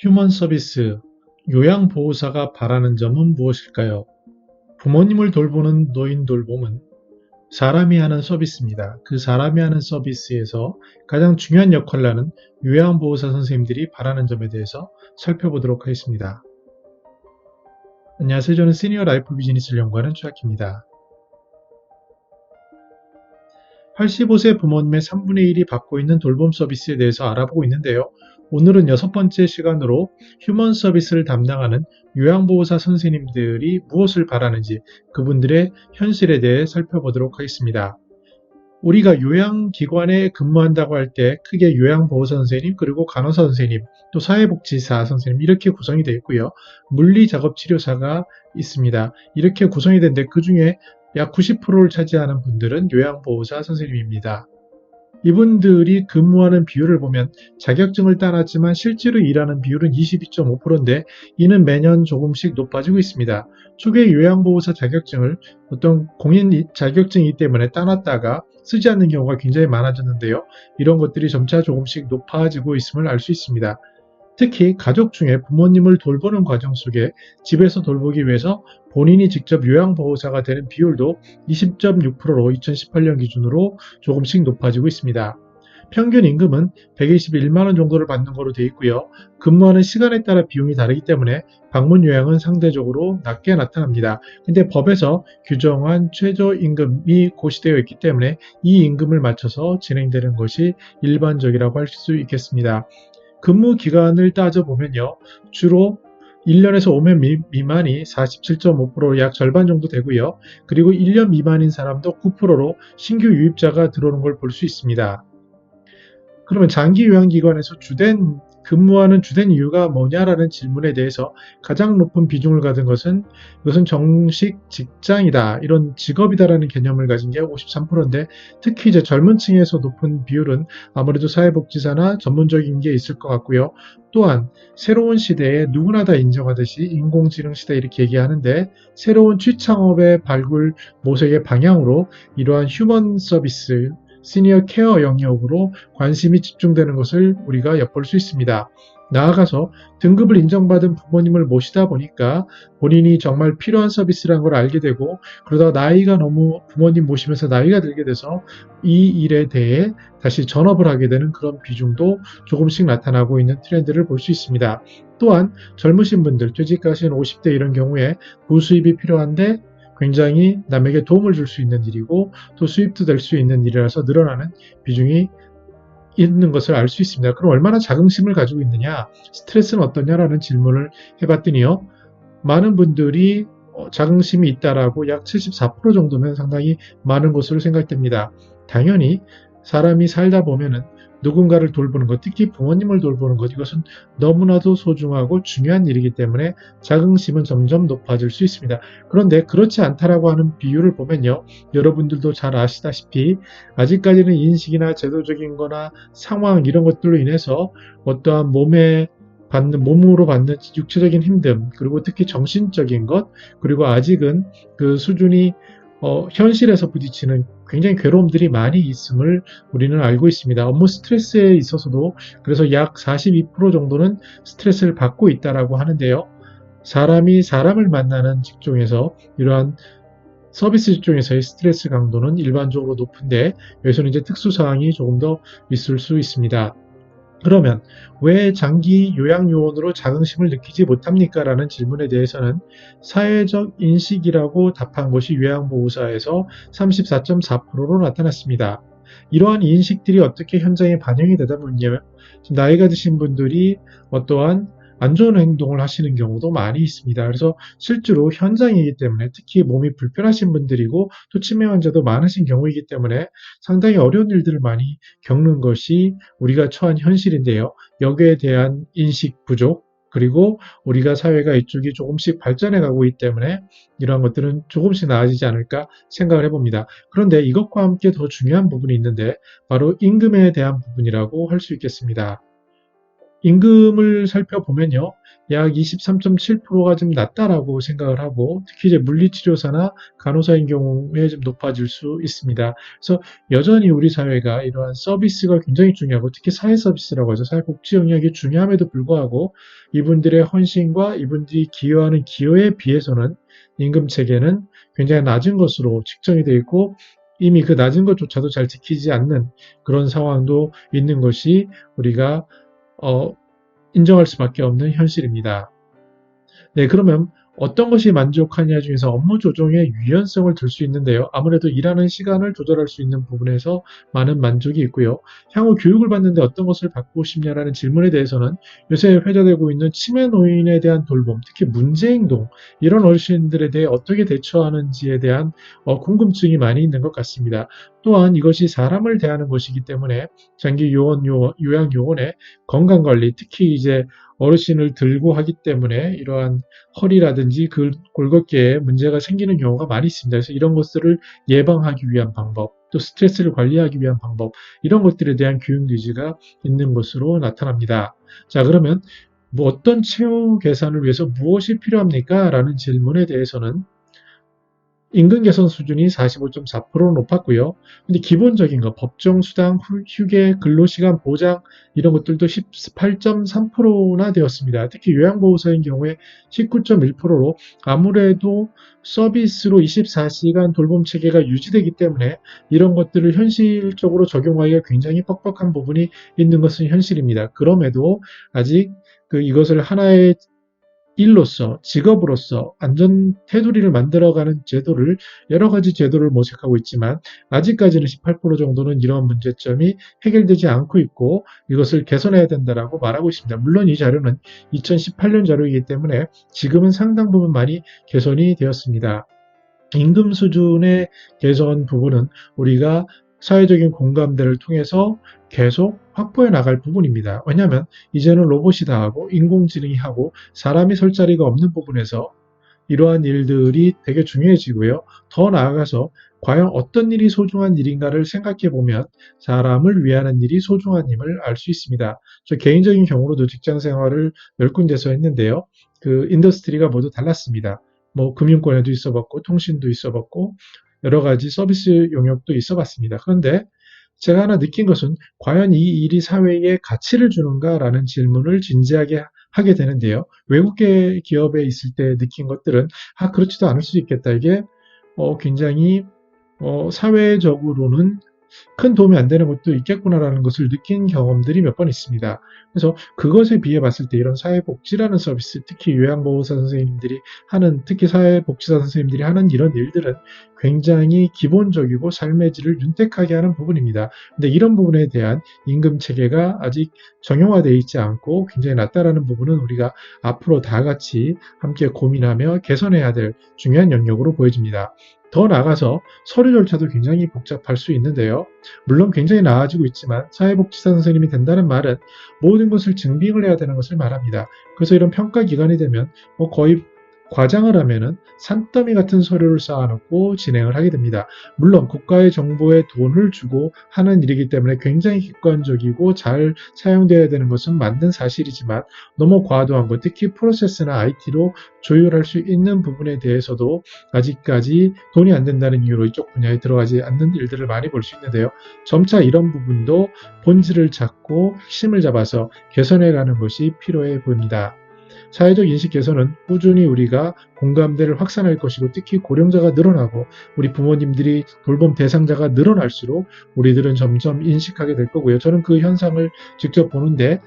휴먼 서비스, 요양보호사가 바라는 점은 무엇일까요? 부모님을 돌보는 노인 돌봄은 사람이 하는 서비스입니다. 그 사람이 하는 서비스에서 가장 중요한 역할을 하는 요양보호사 선생님들이 바라는 점에 대해서 살펴보도록 하겠습니다. 안녕하세요. 저는 시니어 라이프 비즈니스를 연구하는 최학기입니다. 85세 부모님의 3분의 1이 받고 있는 돌봄 서비스에 대해서 알아보고 있는데요. 오늘은 6번째 시간으로 휴먼 서비스를 담당하는 요양보호사 선생님들이 무엇을 바라는지 그분들의 현실에 대해 살펴보도록 하겠습니다. 우리가 요양기관에 근무한다고 할 때 크게 요양보호사 선생님, 그리고 간호사 선생님, 또 사회복지사 선생님 이렇게 구성이 되어 있고요. 물리작업치료사가 있습니다. 이렇게 구성이 되는데 그 중에 약 90%를 차지하는 분들은 요양보호사 선생님입니다. 이분들이 근무하는 비율을 보면 자격증을 따놨지만 실제로 일하는 비율은 22.5%인데 이는 매년 조금씩 높아지고 있습니다. 초기에 요양보호사 자격증을 어떤 공인 자격증이기 때문에 따놨다가 쓰지 않는 경우가 굉장히 많아졌는데요. 이런 것들이 점차 조금씩 높아지고 있음을 알 수 있습니다. 특히 가족 중에 부모님을 돌보는 과정 속에 집에서 돌보기 위해서 본인이 직접 요양보호사가 되는 비율도 20.6%로 2018년 기준으로 조금씩 높아지고 있습니다. 평균 임금은 121만원 정도를 받는 것으로 되어 있고요. 근무하는 시간에 따라 비용이 다르기 때문에 방문 요양은 상대적으로 낮게 나타납니다. 근데 법에서 규정한 최저임금이 고시되어 있기 때문에 이 임금을 맞춰서 진행되는 것이 일반적이라고 할 수 있겠습니다. 근무 기간을 따져보면요. 주로 1년에서 5년 미만이 47.5%, 약 절반 정도 되고요. 그리고 1년 미만인 사람도 9%로 신규 유입자가 들어오는 걸 볼 수 있습니다. 그러면 장기 요양기관에서 근무하는 주된 이유가 뭐냐라는 질문에 대해서 가장 높은 비중을 가진 것은 이것은 정식 직장이다, 이런 직업이다라는 개념을 가진 게 53%인데 특히 이제 젊은 층에서 높은 비율은 아무래도 사회복지사나 전문적인 게 있을 것 같고요. 또한 새로운 시대에 누구나 다 인정하듯이 인공지능 시대 이렇게 얘기하는데 새로운 취창업의 발굴 모색의 방향으로 이러한 휴먼 서비스, 시니어 케어 영역으로 관심이 집중되는 것을 우리가 엿볼 수 있습니다. 나아가서 등급을 인정받은 부모님을 모시다 보니까 본인이 정말 필요한 서비스라는 걸 알게 되고, 그러다 나이가 너무 부모님 모시면서 나이가 들게 돼서 이 일에 대해 다시 전업을 하게 되는 그런 비중도 조금씩 나타나고 있는 트렌드를 볼 수 있습니다. 또한 젊으신 분들, 퇴직하신 50대 이런 경우에 부수입이 필요한데 굉장히 남에게 도움을 줄 수 있는 일이고 또 수입도 될 수 있는 일이라서 늘어나는 비중이 있는 것을 알 수 있습니다. 그럼 얼마나 자긍심을 가지고 있느냐, 스트레스는 어떠냐라는 질문을 해봤더니요. 많은 분들이 자긍심이 있다라고 약 74% 정도면 상당히 많은 것으로 생각됩니다. 당연히 사람이 살다 보면은 누군가를 돌보는 것, 특히 부모님을 돌보는 것, 이것은 너무나도 소중하고 중요한 일이기 때문에 자긍심은 점점 높아질 수 있습니다. 그런데 그렇지 않다라고 하는 비율을 보면요. 여러분들도 잘 아시다시피 아직까지는 인식이나 제도적인 거나 상황 이런 것들로 인해서 어떠한 몸으로 받는 육체적인 힘듦, 그리고 특히 정신적인 것, 그리고 아직은 그 수준이 현실에서 부딪히는 굉장히 괴로움들이 많이 있음을 우리는 알고 있습니다. 업무 스트레스에 있어서도 그래서 약 42% 정도는 스트레스를 받고 있다라고 하는데요. 사람이 사람을 만나는 직종에서 이러한 서비스 직종에서의 스트레스 강도는 일반적으로 높은데 여기서는 이제 특수사항이 조금 더 있을 수 있습니다. 그러면 왜 장기 요양요원으로 자긍심을 느끼지 못합니까? 라는 질문에 대해서는 사회적 인식이라고 답한 것이 요양보호사에서 34.4%로 나타났습니다. 이러한 인식들이 어떻게 현장에 반영이 되다 보냐면 나이가 드신 분들이 어떠한 안 좋은 행동을 하시는 경우도 많이 있습니다. 그래서 실제로 현장이기 때문에 특히 몸이 불편하신 분들이고 또 치매 환자도 많으신 경우이기 때문에 상당히 어려운 일들을 많이 겪는 것이 우리가 처한 현실인데요. 여기에 대한 인식 부족, 그리고 우리가 사회가 이쪽이 조금씩 발전해 가고 있기 때문에 이러한 것들은 조금씩 나아지지 않을까 생각을 해봅니다. 그런데 이것과 함께 더 중요한 부분이 있는데 바로 임금에 대한 부분이라고 할 수 있겠습니다. 임금을 살펴보면요. 약 23.7%가 좀 낮다라고 생각을 하고, 특히 이제 물리치료사나 간호사인 경우에 좀 높아질 수 있습니다. 그래서 여전히 우리 사회가 이러한 서비스가 굉장히 중요하고, 특히 사회 서비스라고 하죠. 사회복지 영역이 중요함에도 불구하고 이분들의 헌신과 이분들이 기여하는 기여에 비해서는 임금 체계는 굉장히 낮은 것으로 측정이 되어 있고, 이미 그 낮은 것조차도 잘 지키지 않는 그런 상황도 있는 것이 우리가 인정할 수밖에 없는 현실입니다. 네, 그러면 어떤 것이 만족하냐 중에서 업무 조정의 유연성을 들 수 있는데요. 아무래도 일하는 시간을 조절할 수 있는 부분에서 많은 만족이 있고요. 향후 교육을 받는데 어떤 것을 받고 싶냐라는 질문에 대해서는 요새 회자되고 있는 치매 노인에 대한 돌봄, 특히 문제행동, 이런 어르신들에 대해 어떻게 대처하는지에 대한 궁금증이 많이 있는 것 같습니다. 또한 이것이 사람을 대하는 것이기 때문에 장기 요양요원의 건강관리, 특히 이제 어르신을 들고 하기 때문에 이러한 허리라든지 그 골격계에 문제가 생기는 경우가 많이 있습니다. 그래서 이런 것들을 예방하기 위한 방법, 또 스트레스를 관리하기 위한 방법, 이런 것들에 대한 교육 니즈가 있는 것으로 나타납니다. 자, 그러면 뭐 어떤 채용 개선을 위해서 무엇이 필요합니까? 라는 질문에 대해서는 임금 개선 수준이 45.4%로 높았고요. 근데 기본적인 거, 법정 수당, 휴게, 근로시간 보장 이런 것들도 18.3%나 되었습니다. 특히 요양보호사인 경우에 19.1%로 아무래도 서비스로 24시간 돌봄 체계가 유지되기 때문에 이런 것들을 현실적으로 적용하기가 굉장히 뻑뻑한 부분이 있는 것은 현실입니다. 그럼에도 아직 이것을 하나의 일로서 직업으로서 안전 테두리를 만들어가는 제도를 여러 가지 제도를 모색하고 있지만 아직까지는 18% 정도는 이런 문제점이 해결되지 않고 있고 이것을 개선해야 된다라고 말하고 있습니다. 물론 이 자료는 2018년 자료이기 때문에 지금은 상당 부분 많이 개선이 되었습니다. 임금 수준의 개선 부분은 우리가 사회적인 공감대를 통해서 계속 확보해 나갈 부분입니다. 왜냐하면 이제는 로봇이 다 하고 인공지능이 하고 사람이 설 자리가 없는 부분에서 이러한 일들이 되게 중요해지고요. 더 나아가서 과연 어떤 일이 소중한 일인가를 생각해 보면 사람을 위하는 일이 소중한 힘을 알 수 있습니다. 저 개인적인 경우로도 직장 생활을 몇 군데서 했는데요. 그 인더스트리가 모두 달랐습니다. 뭐 금융권에도 있어봤고 통신도 있어봤고 여러 가지 서비스 영역도 있어봤습니다. 그런데 제가 하나 느낀 것은 과연 이 일이 사회에 가치를 주는가라는 질문을 진지하게 하게 되는데요. 외국 기업에 있을 때 느낀 것들은 그렇지도 않을 수 있겠다. 이게 굉장히 사회적으로는 큰 도움이 안 되는 것도 있겠구나라는 것을 느낀 경험들이 몇 번 있습니다. 그래서 그것에 비해 봤을 때 이런 사회복지라는 서비스, 특히 요양보호사 선생님들이 하는, 특히 사회복지사 선생님들이 하는 이런 일들은 굉장히 기본적이고 삶의 질을 윤택하게 하는 부분입니다. 근데 이런 부분에 대한 임금 체계가 아직 정형화되어 있지 않고 굉장히 낮다라는 부분은 우리가 앞으로 다 같이 함께 고민하며 개선해야 될 중요한 영역으로 보여집니다. 더 나아가서 서류 절차도 굉장히 복잡할 수 있는데요. 물론 굉장히 나아지고 있지만 사회복지사 선생님이 된다는 말은 모든 것을 증빙을 해야 되는 것을 말합니다. 그래서 이런 평가 기간이 되면 거의 과장을 하면은 산더미 같은 서류를 쌓아놓고 진행을 하게 됩니다. 물론 국가의 정보에 돈을 주고 하는 일이기 때문에 굉장히 객관적이고 잘 사용되어야 되는 것은 맞는 사실이지만 너무 과도한 것, 특히 프로세스나 IT로 조율할 수 있는 부분에 대해서도 아직까지 돈이 안 된다는 이유로 이쪽 분야에 들어가지 않는 일들을 많이 볼 수 있는데요. 점차 이런 부분도 본질을 잡고 핵심을 잡아서 개선해가는 것이 필요해 보입니다. 사회적 인식 개선은 꾸준히 우리가 공감대를 확산할 것이고 특히 고령자가 늘어나고 우리 부모님들이 돌봄 대상자가 늘어날수록 우리들은 점점 인식하게 될 거고요. 저는 그 현상을 직접 보는데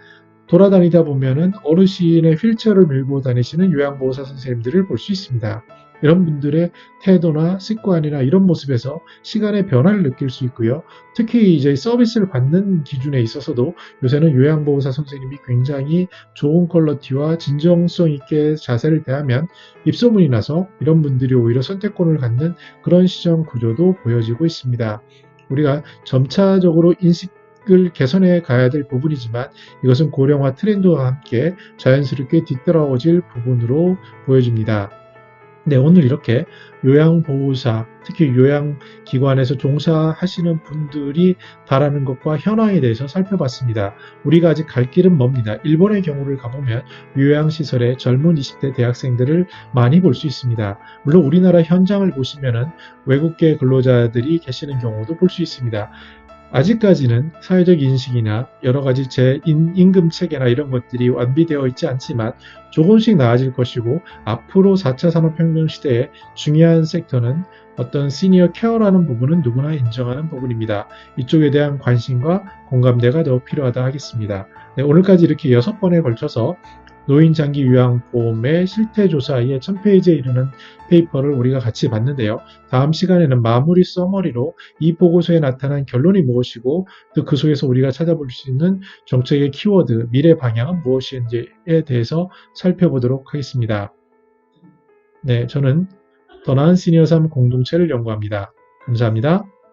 돌아다니다 보면은 어르신의 휠체어를 밀고 다니시는 요양보호사 선생님들을 볼 수 있습니다. 이런 분들의 태도나 습관이나 이런 모습에서 시간의 변화를 느낄 수 있고요. 특히 이제 서비스를 받는 기준에 있어서도 요새는 요양보호사 선생님이 굉장히 좋은 퀄러티와 진정성 있게 자세를 대하면 입소문이 나서 이런 분들이 오히려 선택권을 갖는 그런 시장 구조도 보여지고 있습니다. 우리가 점차적으로 인식을 개선해 가야 될 부분이지만 이것은 고령화 트렌드와 함께 자연스럽게 뒤떨어질 부분으로 보여집니다. 네, 오늘 이렇게 요양보호사, 특히 요양기관에서 종사하시는 분들이 바라는 것과 현황에 대해서 살펴봤습니다. 우리가 아직 갈 길은 멉니다. 일본의 경우를 가보면 요양시설에 젊은 20대 대학생들을 많이 볼 수 있습니다. 물론 우리나라 현장을 보시면은 외국계 근로자들이 계시는 경우도 볼 수 있습니다. 아직까지는 사회적 인식이나 여러 가지 임금 체계나 이런 것들이 완비되어 있지 않지만 조금씩 나아질 것이고 앞으로 4차 산업혁명 시대에 중요한 섹터는 어떤 시니어 케어라는 부분은 누구나 인정하는 부분입니다. 이쪽에 대한 관심과 공감대가 더 필요하다 하겠습니다. 네, 오늘까지 이렇게 6번에 걸쳐서 노인장기 요양보험의 실태조사의 1000페이지에 이르는 페이퍼를 우리가 같이 봤는데요. 다음 시간에는 마무리 서머리로 이 보고서에 나타난 결론이 무엇이고 또 그 속에서 우리가 찾아볼 수 있는 정책의 키워드, 미래 방향은 무엇인지에 대해서 살펴보도록 하겠습니다. 네, 저는 더 나은 시니어 삶 공동체를 연구합니다. 감사합니다.